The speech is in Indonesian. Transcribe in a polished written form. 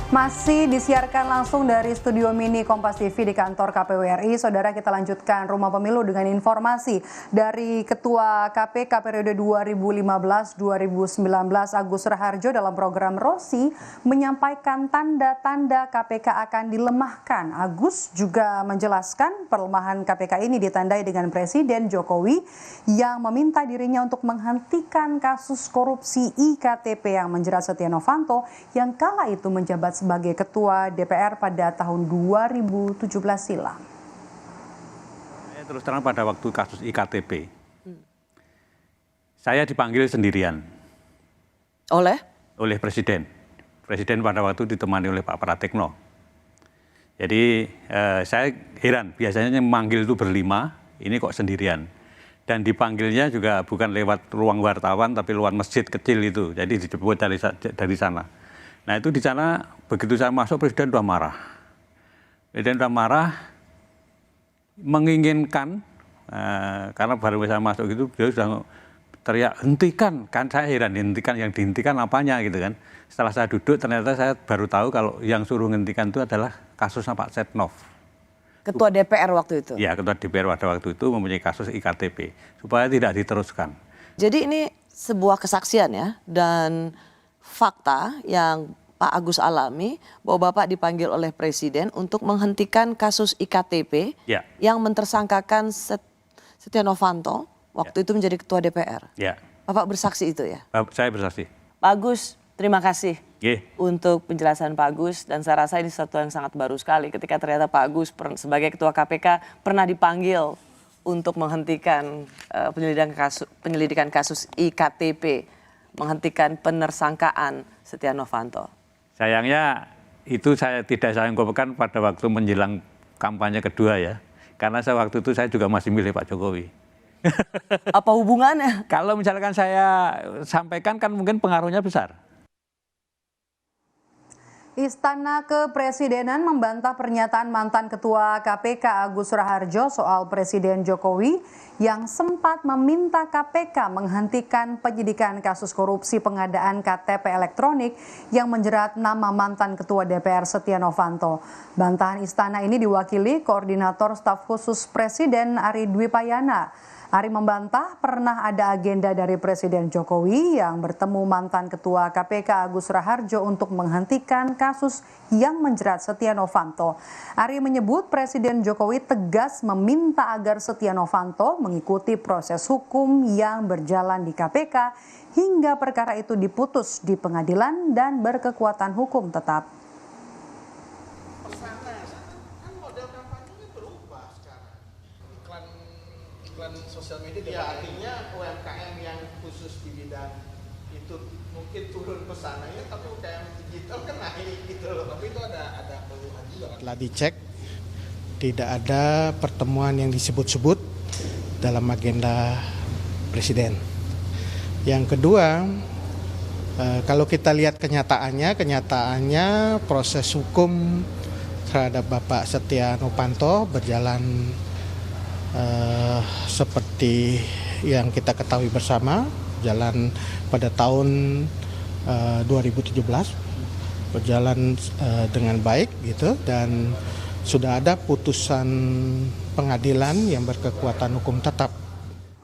Masih disiarkan langsung dari studio mini Kompas TV di kantor KPU RI. Saudara, kita lanjutkan Rumah Pemilu dengan informasi dari Ketua KPK periode 2015-2019 Agus Raharjo dalam program Rosi menyampaikan tanda-tanda KPK akan dilemahkan. Agus juga menjelaskan pelemahan KPK ini ditandai dengan Presiden Jokowi yang meminta dirinya untuk menghentikan kasus korupsi IKTP yang menjerat Setia Novanto yang kala itu menjabat sebagai Ketua DPR pada tahun 2017 silam. Saya terus terang pada waktu kasus IKTP, saya dipanggil sendirian. Oleh Presiden. Presiden pada waktu ditemani oleh Pak Pratikno. Jadi saya heran, biasanya memanggil itu berlima, ini kok sendirian. Dan dipanggilnya juga bukan lewat ruang wartawan, tapi lewat masjid kecil itu. Jadi dijemput dari sana. Nah itu di sana begitu saya masuk Presiden sudah marah. Presiden sudah marah, menginginkan, karena baru saya masuk gitu, beliau sudah teriak, hentikan. Kan saya heran, hentikan, yang dihentikan apanya gitu kan. Setelah saya duduk ternyata saya baru tahu kalau yang suruh hentikan itu adalah kasusnya Pak Setnov. Ketua DPR waktu itu? Ya, Ketua DPR pada waktu itu mempunyai kasus IKTP, supaya tidak diteruskan. Jadi ini sebuah kesaksian ya, dan fakta yang Pak Agus alami bahwa Bapak dipanggil oleh Presiden untuk menghentikan kasus IKTP yang mentersangkakan Setia Novanto waktu itu menjadi Ketua DPR. Bapak bersaksi itu ya? Saya bersaksi. Pak Agus, terima kasih untuk penjelasan Pak Agus, dan saya rasa ini sesuatu yang sangat baru sekali ketika ternyata Pak Agus sebagai Ketua KPK pernah dipanggil untuk menghentikan penyelidikan kasus IKTP, menghentikan penersangkaan Setia Novanto. Sayangnya itu tidak saya ungkapkan pada waktu menjelang kampanye kedua ya. Karena waktu itu saya juga masih milih Pak Jokowi. Apa hubungannya? Kalau misalkan saya sampaikan kan mungkin pengaruhnya besar. Istana Kepresidenan membantah pernyataan mantan Ketua KPK Agus Raharjo soal Presiden Jokowi yang sempat meminta KPK menghentikan penyidikan kasus korupsi pengadaan KTP elektronik yang menjerat nama mantan Ketua DPR Setia Novanto. Bantahan istana ini diwakili Koordinator Staf Khusus Presiden Ari Dwipayana. Ari membantah pernah ada agenda dari Presiden Jokowi yang bertemu mantan Ketua KPK Agus Raharjo untuk menghentikan kasus yang menjerat Setia Novanto. Ari menyebut Presiden Jokowi tegas meminta agar Setia Novanto mengikuti proses hukum yang berjalan di KPK hingga perkara itu diputus di pengadilan dan berkekuatan hukum tetap. Iklan sosial media ya, artinya UMKM yang khusus di bidang itu mungkin turun ke sana ya, tapi UMKM digital kan naik gitu loh. Tapi itu ada keluhan juga. Telah dicek, tidak ada pertemuan yang disebut-sebut dalam agenda Presiden. Yang kedua, kalau kita lihat kenyataannya proses hukum terhadap Bapak Setia Novanto berjalan seperti yang kita ketahui bersama, jalan pada tahun 2017 berjalan dengan baik gitu, dan sudah ada putusan pengadilan yang berkekuatan hukum tetap